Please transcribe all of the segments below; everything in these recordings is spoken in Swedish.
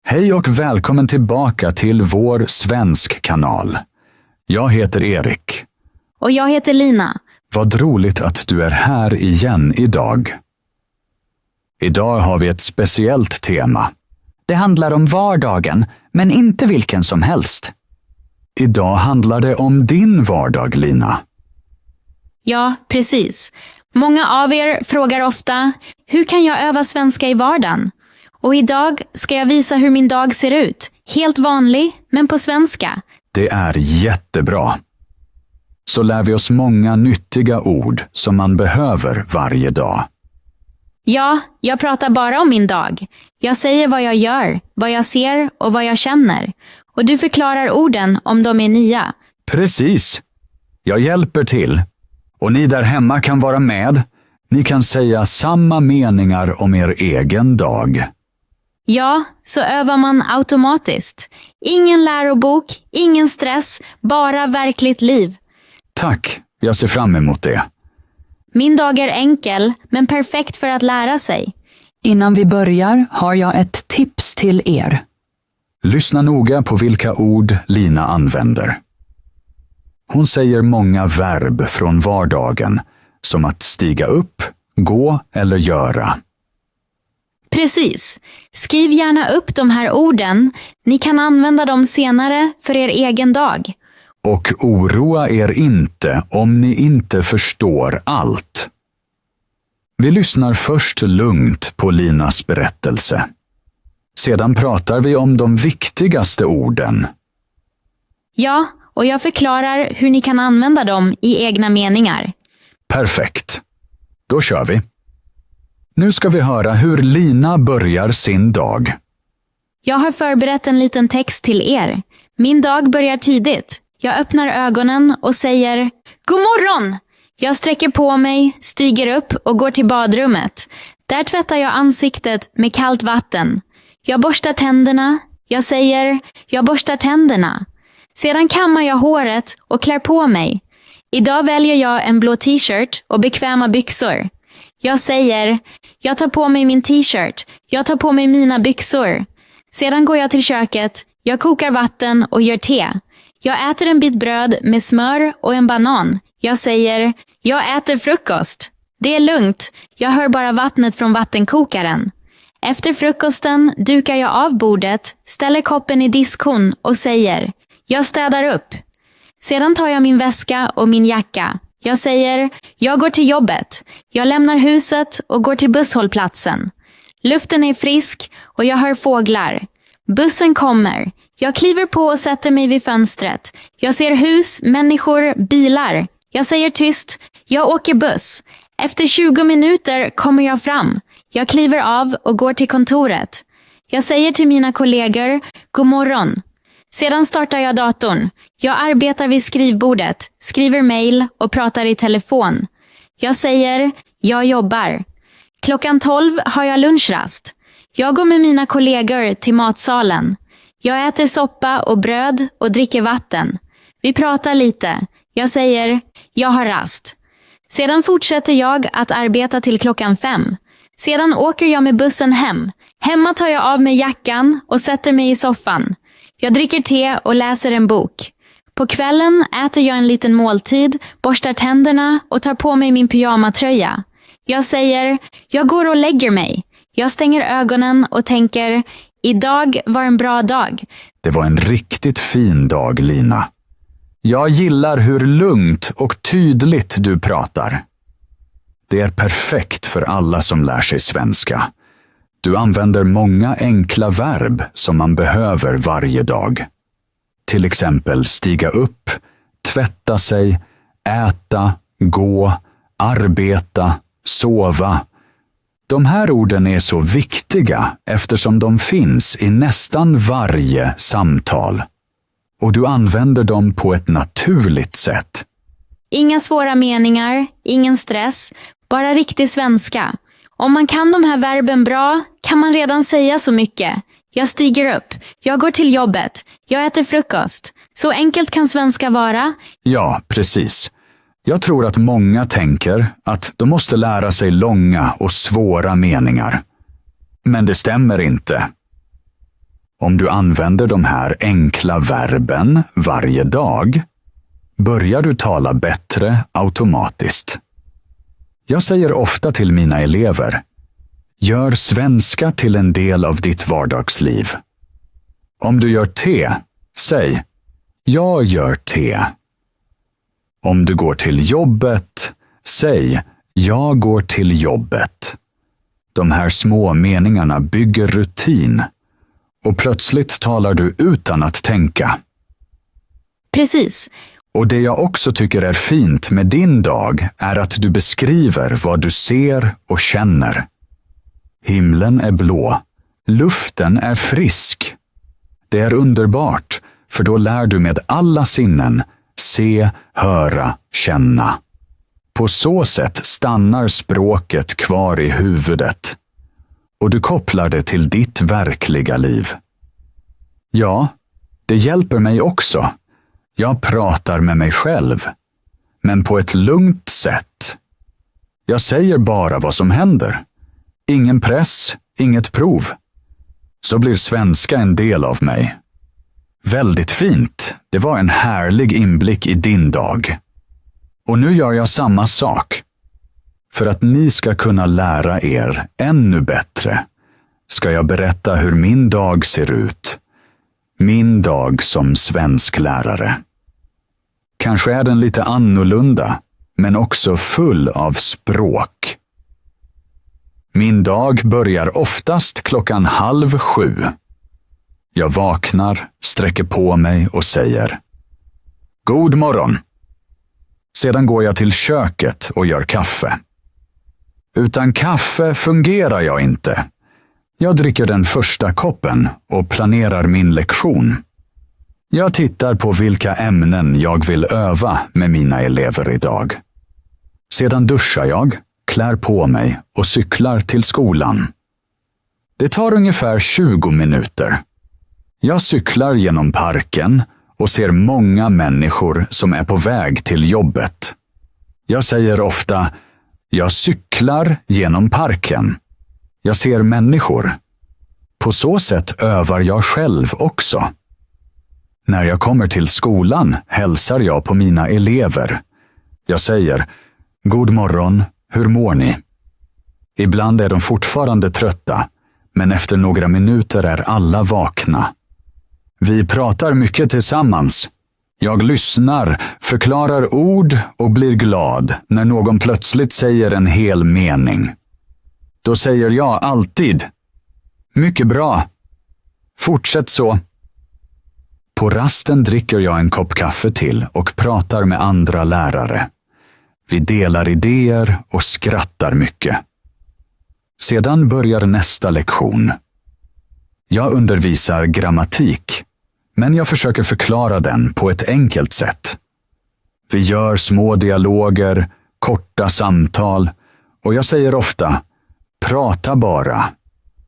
Hej och välkommen tillbaka till vår svensk kanal. Jag heter Erik. Och jag heter Lina. Vad roligt att du är här igen idag. Idag har vi ett speciellt tema. Det handlar om vardagen, men inte vilken som helst. Idag handlar det om din vardag, Lina. Ja, precis. Många av er frågar ofta, hur kan jag öva svenska i vardagen? Och idag ska jag visa hur min dag ser ut. Helt vanlig, men på svenska. Det är jättebra. Så lär vi oss många nyttiga ord som man behöver varje dag. Ja, jag pratar bara om min dag. Jag säger vad jag gör, vad jag ser och vad jag känner. Och du förklarar orden om de är nya. Precis. Jag hjälper till. Och ni där hemma kan vara med. Ni kan säga samma meningar om er egen dag. Ja, så övar man automatiskt. Ingen lärobok, ingen stress, bara verkligt liv. Tack, jag ser fram emot det. Min dag är enkel, men perfekt för att lära sig. Innan vi börjar har jag ett tips till er. Lyssna noga på vilka ord Lina använder. Hon säger många verb från vardagen, som att stiga upp, gå eller göra. Precis. Skriv gärna upp de här orden. Ni kan använda dem senare för er egen dag. Och oroa er inte om ni inte förstår allt. Vi lyssnar först lugnt på Linas berättelse. Sedan pratar vi om de viktigaste orden. Ja, och jag förklarar hur ni kan använda dem i egna meningar. Perfekt. Då kör vi. Nu ska vi höra hur Lina börjar sin dag. Jag har förberett en liten text till er. Min dag börjar tidigt. Jag öppnar ögonen och säger God morgon! Jag sträcker på mig, stiger upp och går till badrummet. Där tvättar jag ansiktet med kallt vatten. Jag borstar tänderna. Jag säger jag borstar tänderna. Sedan kammar jag håret och klär på mig. Idag väljer jag en blå t-shirt och bekväma byxor. Jag säger, jag tar på mig min t-shirt. Jag tar på mig mina byxor. Sedan går jag till köket. Jag kokar vatten och gör te. Jag äter en bit bröd med smör och en banan. Jag säger, jag äter frukost. Det är lugnt. Jag hör bara vattnet från vattenkokaren. Efter frukosten dukar jag av bordet, ställer koppen i diskhon och säger, jag städar upp. Sedan tar jag min väska och min jacka. Jag säger, jag går till jobbet. Jag lämnar huset och går till busshållplatsen. Luften är frisk och jag hör fåglar. Bussen kommer. Jag kliver på och sätter mig vid fönstret. Jag ser hus, människor, bilar. Jag säger tyst, jag åker buss. Efter 20 minuter kommer jag fram. Jag kliver av och går till kontoret. Jag säger till mina kollegor, god morgon. Sedan startar jag datorn. Jag arbetar vid skrivbordet, skriver mejl och pratar i telefon. Jag säger, jag jobbar. 12:00 har jag lunchrast. Jag går med mina kollegor till matsalen. Jag äter soppa och bröd och dricker vatten. Vi pratar lite. Jag säger, jag har rast. Sedan fortsätter jag att arbeta till 5:00. Sedan åker jag med bussen hem. Hemma tar jag av mig jackan och sätter mig i soffan. Jag dricker te och läser en bok. På kvällen äter jag en liten måltid, borstar tänderna och tar på mig min pyjamatröja. Jag säger, jag går och lägger mig. Jag stänger ögonen och tänker, idag var en bra dag. Det var en riktigt fin dag, Lina. Jag gillar hur lugnt och tydligt du pratar. Det är perfekt för alla som lär sig svenska. Du använder många enkla verb som man behöver varje dag. Till exempel stiga upp, tvätta sig, äta, gå, arbeta, sova. De här orden är så viktiga eftersom de finns i nästan varje samtal. Och du använder dem på ett naturligt sätt. Inga svåra meningar, ingen stress, bara riktig svenska. Om man kan de här verben bra kan man redan säga så mycket. Jag stiger upp, jag går till jobbet, jag äter frukost. Så enkelt kan svenska vara. Ja, precis. Jag tror att många tänker att de måste lära sig långa och svåra meningar. Men det stämmer inte. Om du använder de här enkla verben varje dag, börjar du tala bättre automatiskt. Jag säger ofta till mina elever, gör svenska till en del av ditt vardagsliv. Om du gör te, säg, jag gör te. Om du går till jobbet, säg, jag går till jobbet. De här små meningarna bygger rutin och plötsligt talar du utan att tänka. Precis. Och det jag också tycker är fint med din dag är att du beskriver vad du ser och känner. Himlen är blå. Luften är frisk. Det är underbart, för då lär du med alla sinnen se, höra, känna. På så sätt stannar språket kvar i huvudet och du kopplar det till ditt verkliga liv. Ja, det hjälper mig också. Jag pratar med mig själv, men på ett lugnt sätt. Jag säger bara vad som händer. Ingen press, inget prov. Så blir svenska en del av mig. Väldigt fint. Det var en härlig inblick i din dag. Och nu gör jag samma sak. För att ni ska kunna lära er ännu bättre ska jag berätta hur min dag ser ut. Min dag som svensklärare. Kanske är den lite annorlunda, men också full av språk. Min dag börjar oftast 6:30. Jag vaknar, sträcker på mig och säger God morgon. Sedan går jag till köket och gör kaffe. Utan kaffe fungerar jag inte. Jag dricker den första koppen och planerar min lektion. Jag tittar på vilka ämnen jag vill öva med mina elever idag. Sedan duschar jag, klär på mig och cyklar till skolan. Det tar ungefär 20 minuter. Jag cyklar genom parken och ser många människor som är på väg till jobbet. Jag säger ofta, jag cyklar genom parken. Jag ser människor. På så sätt övar jag själv också. När jag kommer till skolan hälsar jag på mina elever. Jag säger, God morgon, hur mår ni? Ibland är de fortfarande trötta, men efter några minuter är alla vakna. Vi pratar mycket tillsammans. Jag lyssnar, förklarar ord och blir glad när någon plötsligt säger en hel mening. Då säger jag alltid, mycket bra. Fortsätt så. På rasten dricker jag en kopp kaffe till och pratar med andra lärare. Vi delar idéer och skrattar mycket. Sedan börjar nästa lektion. Jag undervisar grammatik, men jag försöker förklara den på ett enkelt sätt. Vi gör små dialoger, korta samtal och jag säger ofta, prata bara.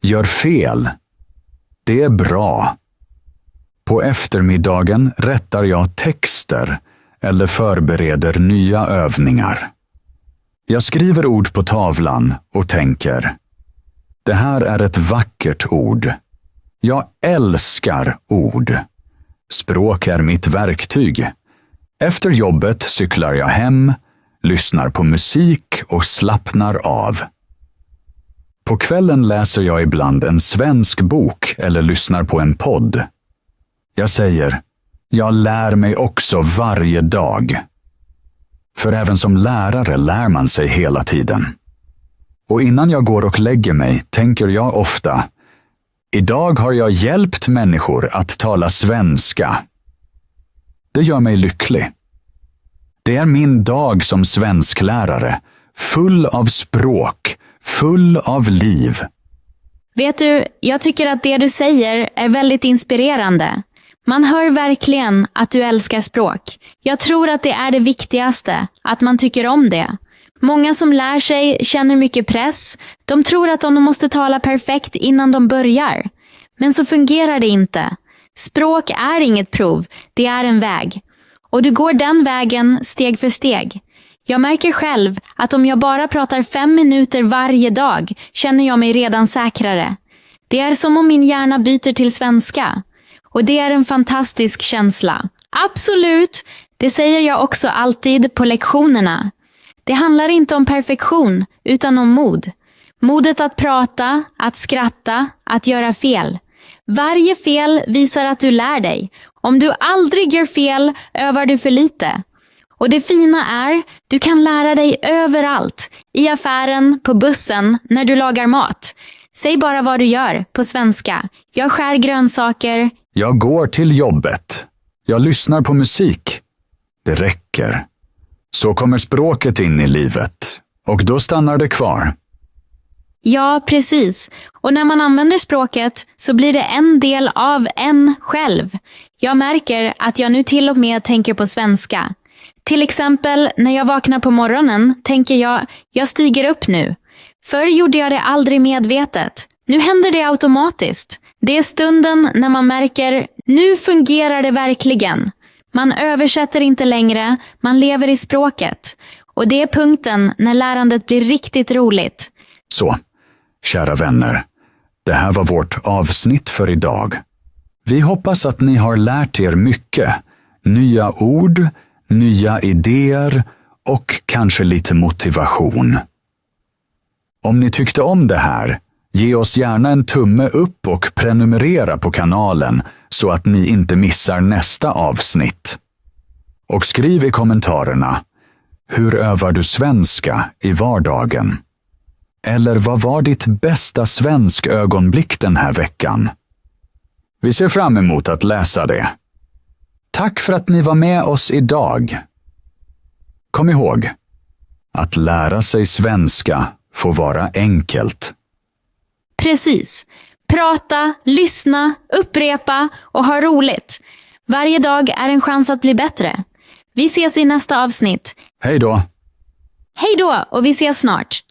Gör fel. Det är bra. På eftermiddagen rättar jag texter eller förbereder nya övningar. Jag skriver ord på tavlan och tänker, det här är ett vackert ord. Jag älskar ord. Språk är mitt verktyg. Efter jobbet cyklar jag hem, lyssnar på musik och slappnar av. På kvällen läser jag ibland en svensk bok eller lyssnar på en podd. Jag säger, jag lär mig också varje dag. För även som lärare lär man sig hela tiden. Och innan jag går och lägger mig tänker jag ofta, idag har jag hjälpt människor att tala svenska. Det gör mig lycklig. Det är min dag som svensklärare, full av språk, full av liv. Vet du, jag tycker att det du säger är väldigt inspirerande. Man hör verkligen att du älskar språk. Jag tror att det är det viktigaste, att man tycker om det. Många som lär sig känner mycket press. De tror att de måste tala perfekt innan de börjar. Men så fungerar det inte. Språk är inget prov, det är en väg. Och du går den vägen steg för steg. Jag märker själv att om jag bara pratar 5 minuter varje dag känner jag mig redan säkrare. Det är som om min hjärna byter till svenska. Och det är en fantastisk känsla. Absolut, det säger jag också alltid på lektionerna. Det handlar inte om perfektion, utan om mod. Modet att prata, att skratta, att göra fel. Varje fel visar att du lär dig. Om du aldrig gör fel, övar du för lite. Och det fina är, du kan lära dig överallt. I affären, på bussen, när du lagar mat. Säg bara vad du gör, på svenska. Jag skär grönsaker. Jag går till jobbet. Jag lyssnar på musik. Det räcker. Så kommer språket in i livet. Och då stannar det kvar. Ja, precis. Och när man använder språket så blir det en del av en själv. Jag märker att jag nu till och med tänker på svenska. Till exempel när jag vaknar på morgonen tänker jag stiger upp nu. Förr gjorde jag det aldrig medvetet. Nu händer det automatiskt. Det är stunden när man märker, nu fungerar det verkligen. Man översätter inte längre, man lever i språket. Och det är punkten när lärandet blir riktigt roligt. Så, kära vänner. Det här var vårt avsnitt för idag. Vi hoppas att ni har lärt er mycket. Nya ord, nya idéer och kanske lite motivation. Om ni tyckte om det här, ge oss gärna en tumme upp och prenumerera på kanalen så att ni inte missar nästa avsnitt. Och skriv i kommentarerna, hur övar du svenska i vardagen? Eller vad var ditt bästa svensk ögonblick den här veckan? Vi ser fram emot att läsa det. Tack för att ni var med oss idag. Kom ihåg, att lära sig svenska får vara enkelt. Precis. Prata, lyssna, upprepa och ha roligt. Varje dag är en chans att bli bättre. Vi ses i nästa avsnitt. Hej då! Hej då och vi ses snart.